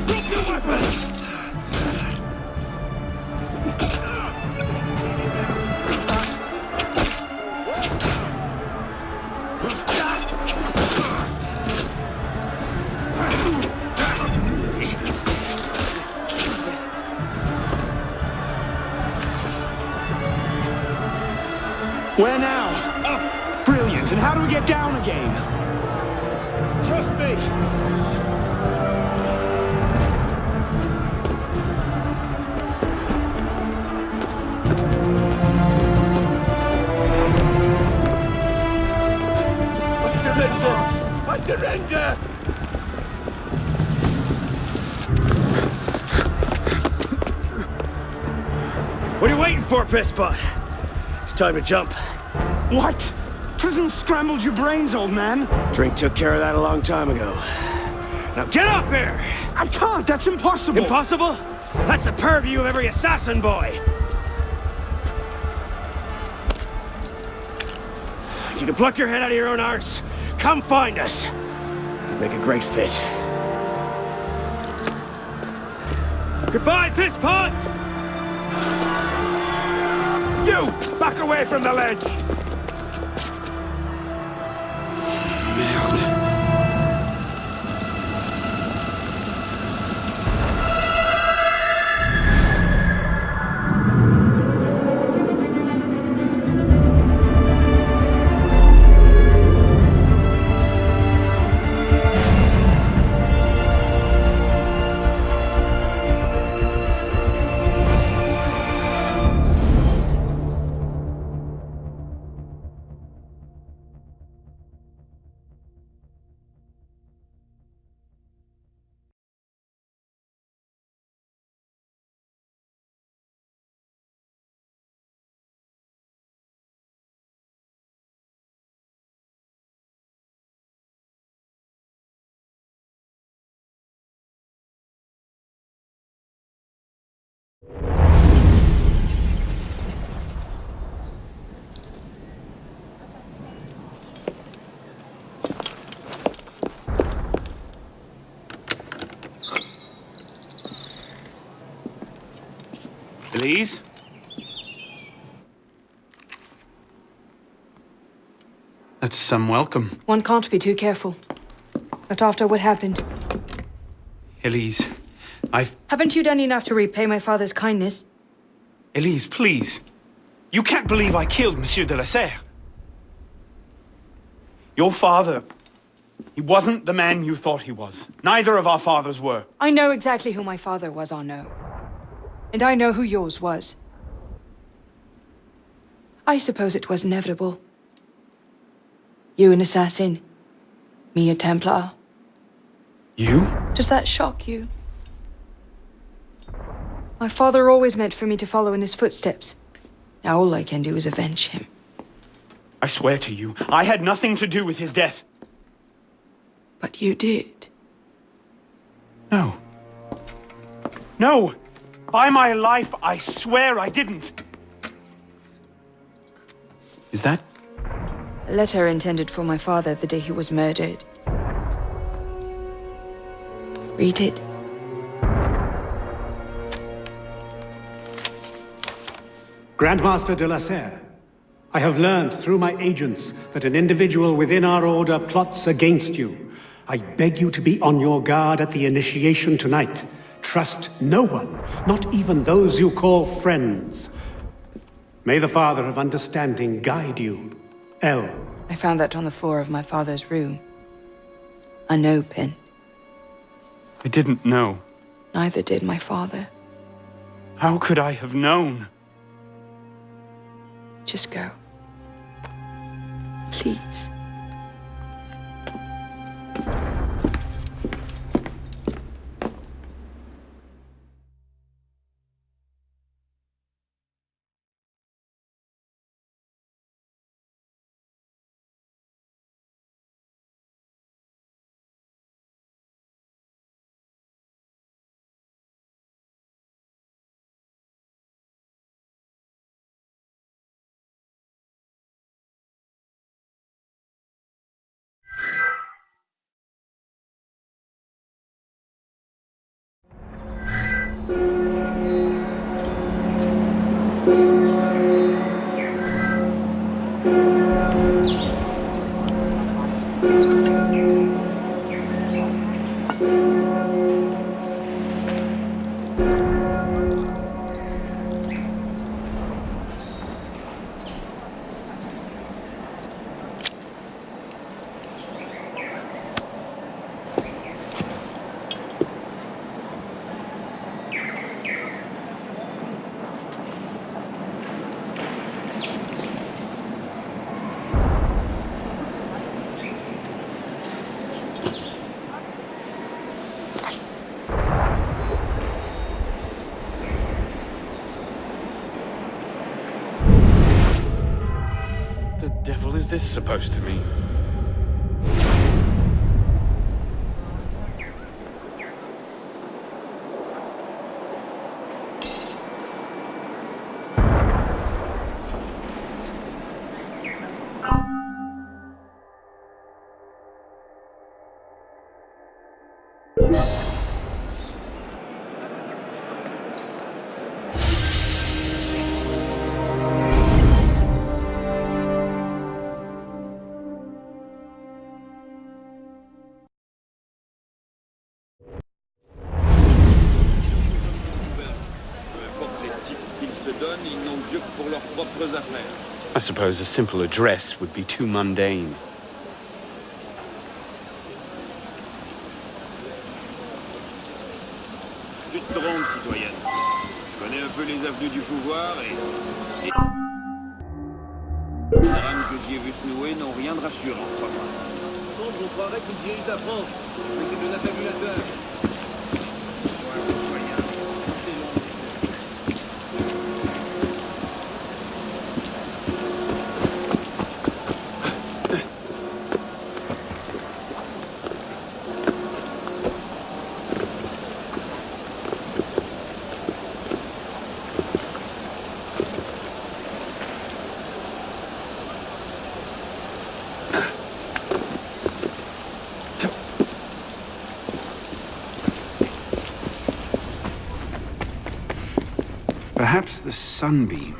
Drop your weapons! Where now? Up! Brilliant. And how do we get down again? Trust me! I surrender! I surrender! What are you waiting for, Pisspot? It's time to jump. What? Prison scrambled your brains, old man. Drink took care of that a long time ago. Now get up here! I can't. That's impossible. Impossible? That's the purview of every assassin boy. If you can pluck your head out of your own arse, come find us. Make a great fit. Goodbye, Pisspot! You! Back away from the ledge! Merde. Elise? That's some welcome. One can't be too careful. Not after what happened. Elise, Haven't you done enough to repay my father's kindness? Elise, please. You can't believe I killed Monsieur de la Serre. Your father, he wasn't the man you thought he was. Neither of our fathers were. I know exactly who my father was, Arno. And I know who yours was. I suppose it was inevitable. You an assassin. Me a Templar. You? Does that shock you? My father always meant for me to follow in his footsteps. Now all I can do is avenge him. I swear to you, I had nothing to do with his death. But you did. No. No! By my life, I swear I didn't. Is that? A letter intended for my father the day he was murdered. Read it. Grandmaster de la Serre, I have learned through my agents that an individual within our order plots against you. I beg you to be on your guard at the initiation tonight. Trust no one, not even those you call friends. May the Father of Understanding guide you. L. I found that on the floor of my father's room. Unopened. I didn't know. Neither did my father. How could I have known? Just go. Please. is this supposed to mean? I suppose a simple address would be too mundane. Tu te trompes, citoyenne. Je connais un peu les avenues du pouvoir et... Les drames que j'y ai vu se nouer n'ont rien de rassurant, crois-moi. On croirait qu'il dirige la France, mais c'est de l'affabulateur. Perhaps the sunbeam.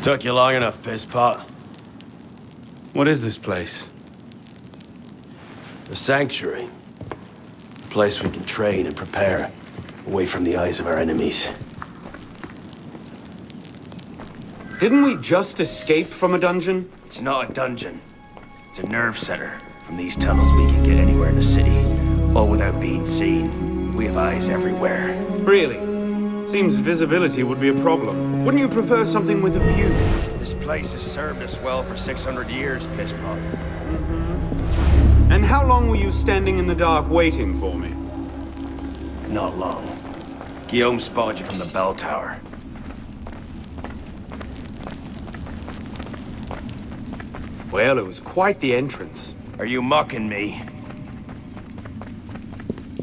Took you long enough, pisspot. What is this place? The Sanctuary. A place we can train and prepare, away from the eyes of our enemies. Didn't we just escape from a dungeon? It's not a dungeon. It's a nerve center. From these tunnels, we can get anywhere in the city, all without being seen. We have eyes everywhere. Really? Seems visibility would be a problem. Wouldn't you prefer something with a view? This place has served us well for 600 years, pisspot. And how long were you standing in the dark waiting for me? Not long. Guillaume spotted you from the bell tower. Well, it was quite the entrance. Are you mocking me?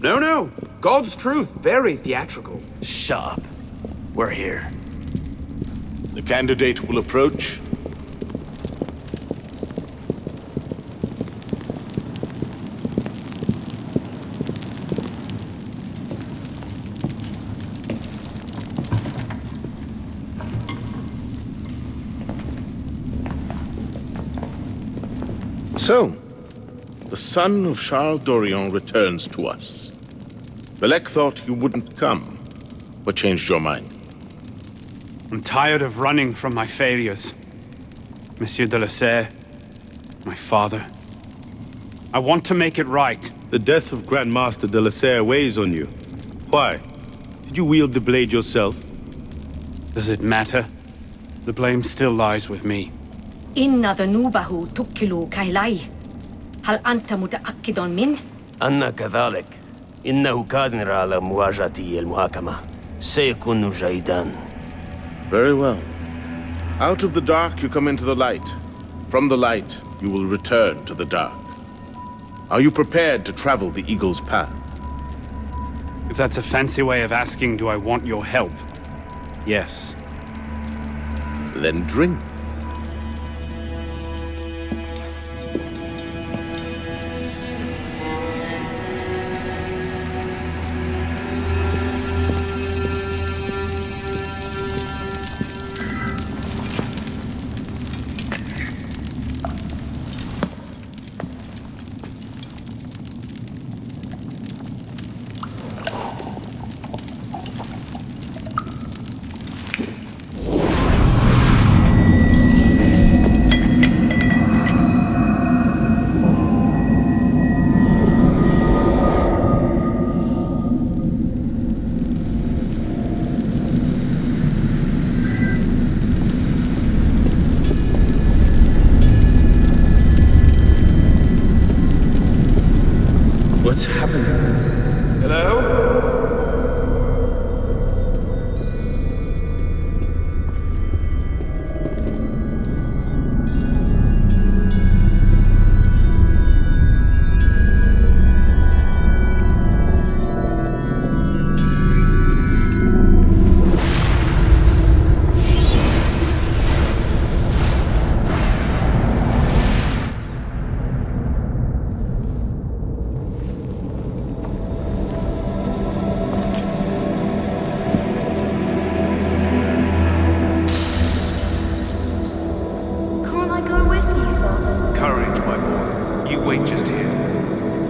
No, no. God's truth. Very theatrical. Shut up. We're here. The candidate will approach. So, the son of Charles Dorian returns to us. Belek thought you wouldn't come. What changed your mind? I'm tired of running from my failures. Monsieur de la Serre, my father. I want to make it right. The death of Grand Master de la Serre weighs on you. Why? Did you wield the blade yourself? Does it matter? The blame still lies with me. إن ذنوبه تكل كيلاي. هل أنت متأكد من؟ أنا كذلك. إنه قادر على مواجهة المحاكمة. سيكون جيداً. Very well. Out of the dark you come into the light. From the light you will return to the dark. Are you prepared to travel the Eagle's path? If that's a fancy way of asking, do I want your help? Yes. Then drink. What's happening? Hello?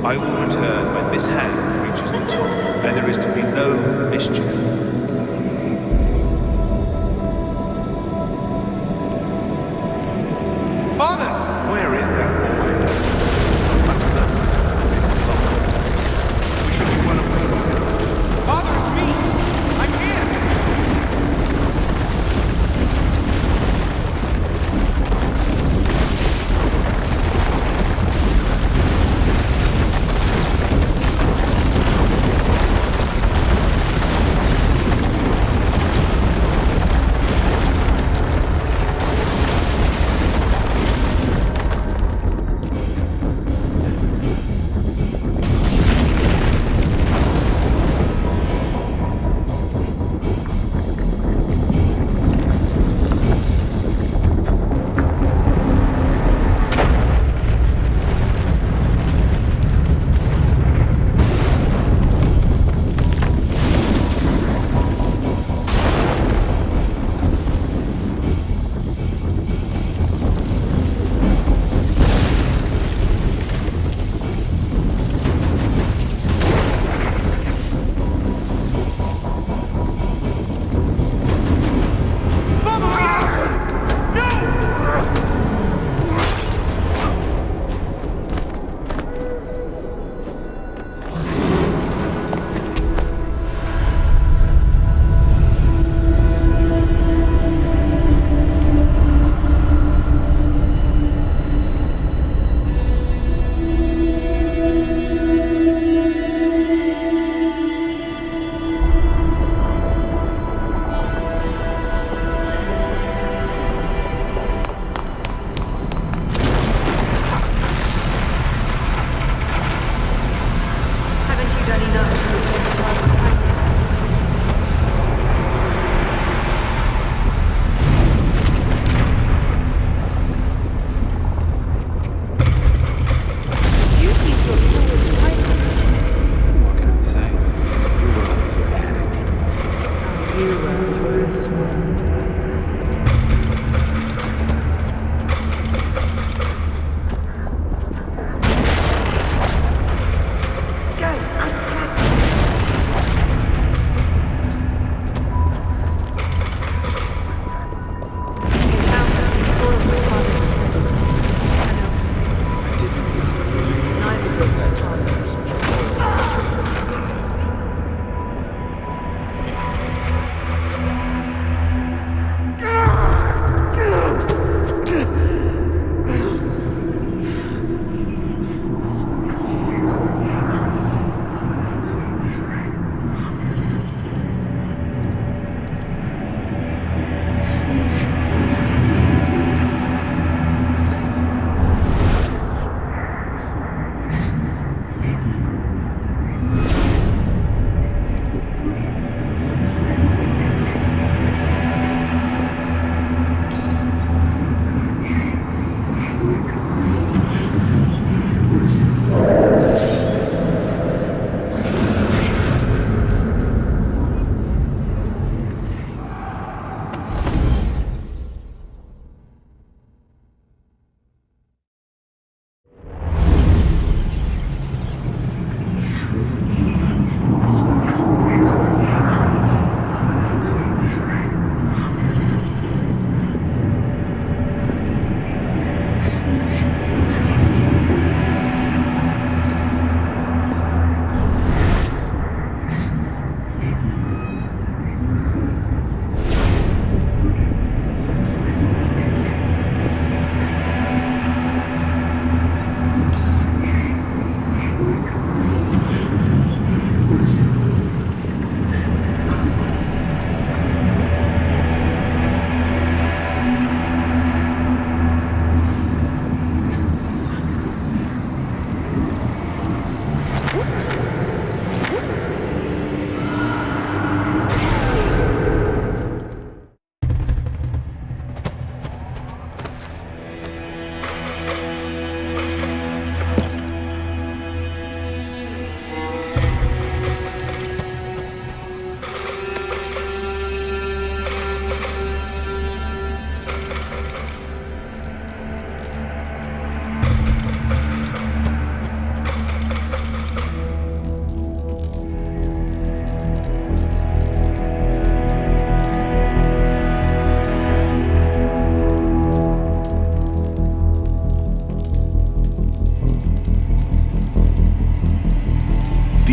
I will return when this hand reaches the top, and there is to be no mischief. Father! Where is that boy? I'm certain it's 6 o'clock. We should be well away by now. Father, it's me! I'm here!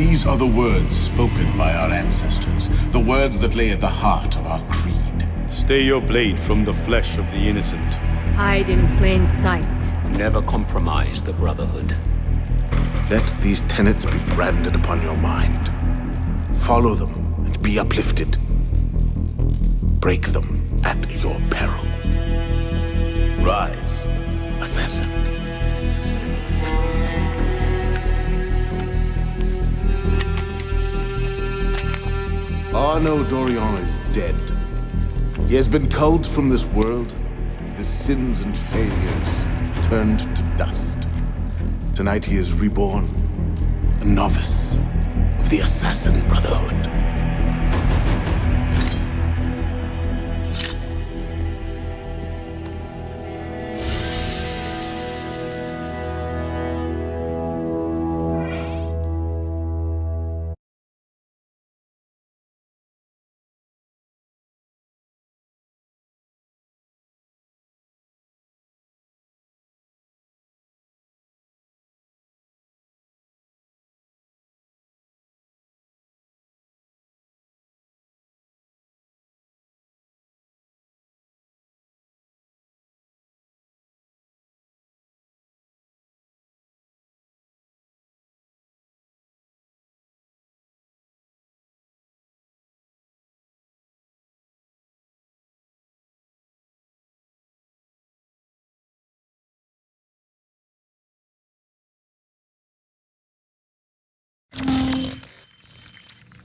These are the words spoken by our ancestors, the words that lay at the heart of our creed. Stay your blade from the flesh of the innocent. Hide in plain sight. Never compromise the Brotherhood. Let these tenets be branded upon your mind. Follow them and be uplifted. Break them at your peril. Rise, assassin. Arno Dorian is dead. He has been culled from this world, his sins and failures turned to dust. Tonight he is reborn, a novice of the Assassin Brotherhood.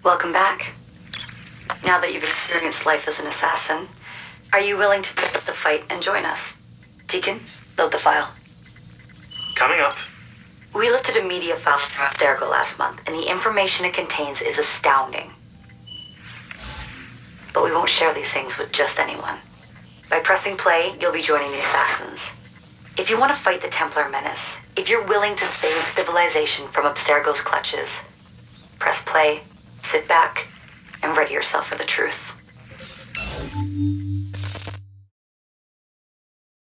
Welcome back. Now that you've experienced life as an assassin, are you willing to pick up the fight and join us? Deacon, load the file. Coming up. We lifted a media file from Abstergo last month, and the information it contains is astounding. But we won't share these things with just anyone. By pressing play, you'll be joining the assassins. If you want to fight the Templar menace, if you're willing to save civilization from Abstergo's clutches, press play, sit back, and ready yourself for the truth.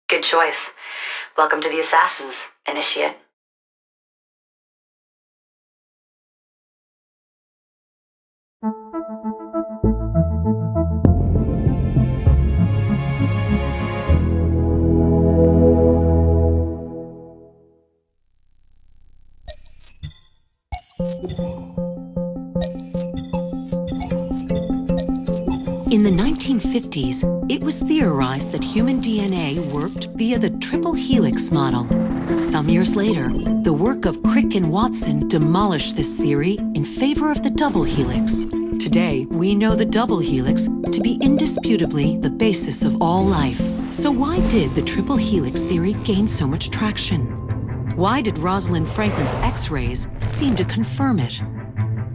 Good choice. Welcome to the Assassins, Initiate. In the 1950s, it was theorized that human DNA worked via the triple helix model. Some years later, the work of Crick and Watson demolished this theory in favor of the double helix. Today, we know the double helix to be indisputably the basis of all life. So why did the triple helix theory gain so much traction? Why did Rosalind Franklin's X-rays seem to confirm it?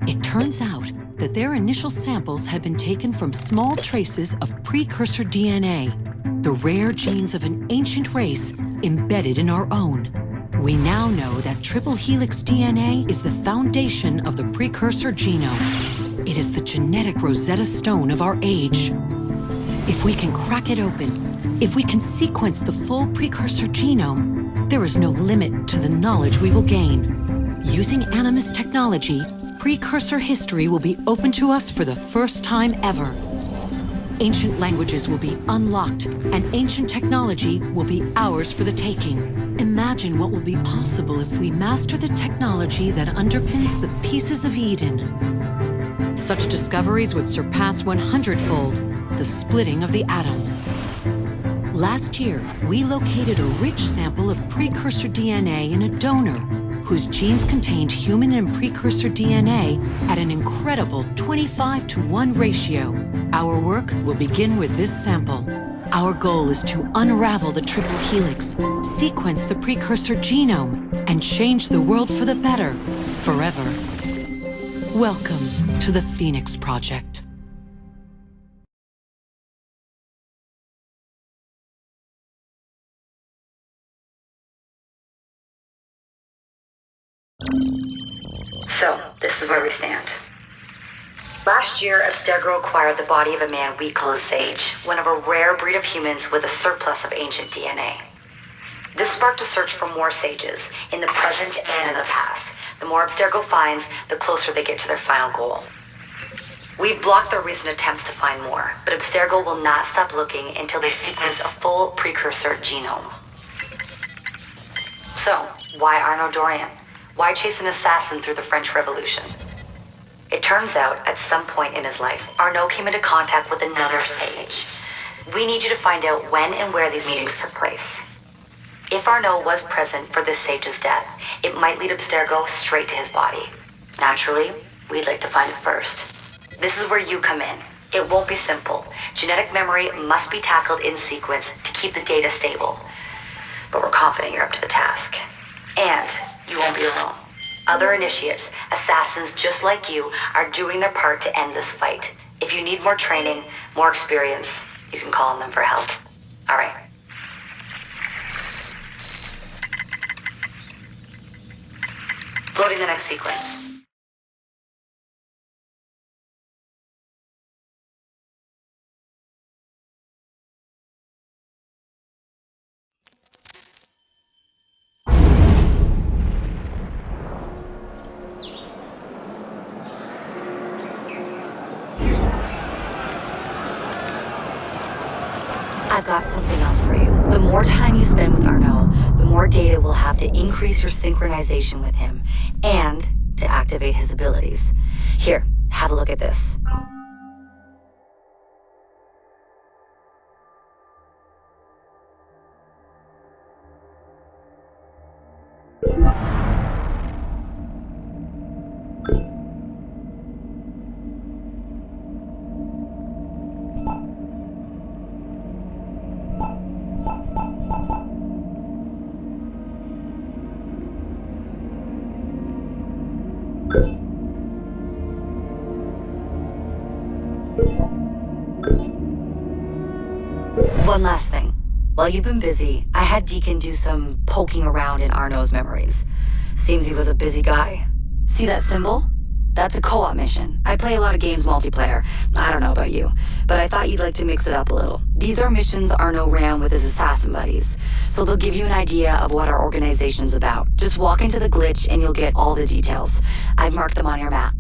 It turns out that their initial samples had been taken from small traces of precursor DNA, the rare genes of an ancient race embedded in our own. We now know that triple helix DNA is the foundation of the precursor genome. It is the genetic Rosetta Stone of our age. If we can crack it open, if we can sequence the full precursor genome, there is no limit to the knowledge we will gain. Using Animus technology, precursor history will be open to us for the first time ever. Ancient languages will be unlocked, and ancient technology will be ours for the taking. Imagine what will be possible if we master the technology that underpins the pieces of Eden. Such discoveries would surpass 100-fold the splitting of the atom. Last year, we located a rich sample of precursor DNA in a donor whose genes contained human and precursor DNA at an incredible 25-to-1 ratio. Our work will begin with this sample. Our goal is to unravel the triple helix, sequence the precursor genome, and change the world for the better, forever. Welcome to the Phoenix Project. So, this is where we stand. Last year, Abstergo acquired the body of a man we call a sage, one of a rare breed of humans with a surplus of ancient DNA. This sparked a search for more sages, in the present and in the past, The more Abstergo finds, the closer they get to their final goal. We've blocked their recent attempts to find more, but Abstergo will not stop looking until they sequence a full precursor genome. So, why Arno Dorian? Why chase an assassin through the French Revolution? It turns out, at some point in his life, Arno came into contact with another sage. We need you to find out when and where these meetings took place. If Arno was present for this sage's death, it might lead Abstergo straight to his body. Naturally, we'd like to find it first. This is where you come in. It won't be simple. Genetic memory must be tackled in sequence to keep the data stable. But we're confident you're up to the task. And you won't be alone. Other initiates, assassins just like you, are doing their part to end this fight. If you need more training, more experience, you can call on them for help. All right. Loading the next sequence. I've got something else for you. The more time you spend with Arno, the more data we'll have to increase your synchronization with him, and to activate his abilities. Here, have a look at this. One last thing. While you've been busy, I had Deacon do some poking around in Arno's memories. Seems he was a busy guy. See that symbol? That's a co-op mission. I play a lot of games multiplayer. I don't know about you, but I thought you'd like to mix it up a little. These are missions Arno ran with his assassin buddies, so they'll give you an idea of what our organization's about. Just walk into the glitch and you'll get all the details. I've marked them on your map.